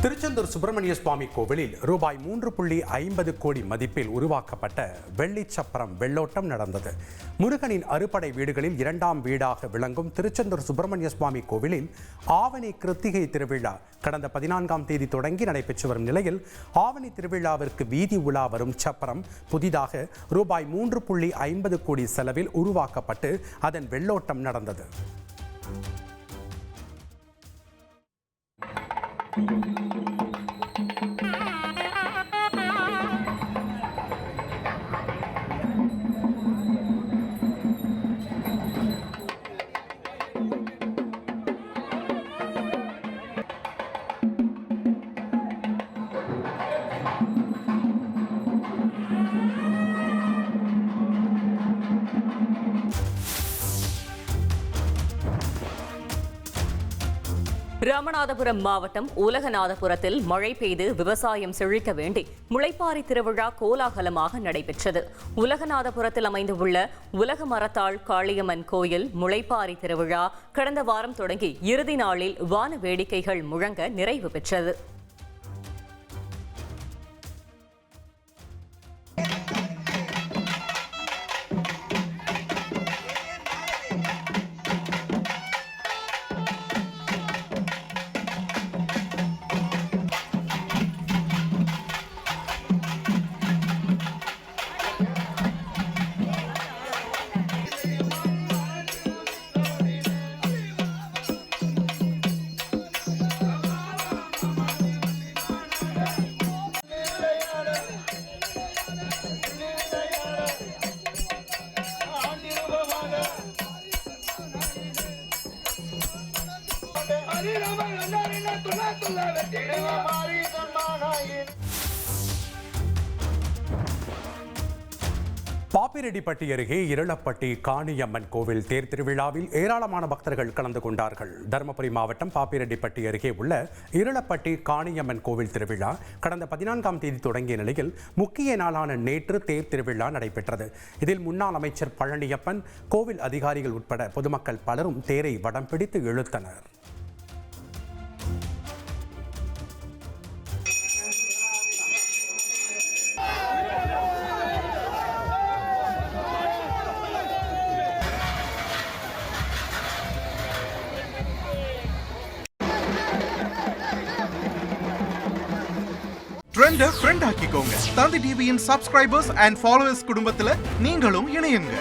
திருச்செந்தூர் சுப்பிரமணிய சுவாமி கோவிலில் ரூபாய் 3.50 கோடி மதிப்பில் உருவாக்கப்பட்ட வெள்ளிச்சப்பரம் வெள்ளோட்டம் நடந்தது. முருகனின் அறுபடை வீடுகளில் இரண்டாம் வீடாக விளங்கும் திருச்செந்தூர் சுப்பிரமணிய சுவாமி கோவிலில் ஆவணி கிருத்திகை திருவிழா கடந்த 14ஆம் தேதி தொடங்கி நடைபெற்று வரும் நிலையில் ஆவணி திருவிழாவிற்கு வீதி உலா வரும் சப்பரம் புதிதாக ரூபாய் 3.50 கோடி செலவில் உருவாக்கப்பட்டு அதன் வெள்ளோட்டம் நடந்தது. ராமநாதபுரம் மாவட்டம் உலகநாதபுரத்தில் மழை பெய்து விவசாயம் செழிக்க வேண்டி முளைப்பாரி திருவிழா கோலாகலமாக நடைபெற்றது. உலகநாதபுரத்தில் அமைந்துள்ள உலக மரத்தாள் காளியம்மன் கோயில் முளைப்பாரி திருவிழா கடந்த வாரம் தொடங்கி இறுதி நாளில் வான வேடிக்கைகள் முழங்க நிறைவு பெற்றது. பாப்பிரெட்டிப்பட்டி அருகே இருளப்பட்டி காணியம்மன் கோவில் தேர் திருவிழாவில் ஏராளமான பக்தர்கள் கலந்து கொண்டார்கள். தருமபுரி மாவட்டம் பாப்பிரெட்டிப்பட்டி அருகே உள்ள இருளப்பட்டி காணியம்மன் கோவில் திருவிழா கடந்த 14ஆம் தேதி தொடங்கிய நிலையில் முக்கிய நாளான நேற்று தேர் திருவிழா நடைபெற்றது. இதில் முன்னாள் அமைச்சர் பழனியப்பன், கோவில் அதிகாரிகள் உட்பட பொதுமக்கள் பலரும் தேரை வடம் பிடித்து இழுத்தனர். ஃப்ரெண்ட் ஆக்கிக்கோங்க. தந்தி டிவியின் சப்ஸ்கிரைபர்ஸ் அண்ட் ஃபாலோவர்ஸ் குடும்பத்துல நீங்களும் இணையுங்க.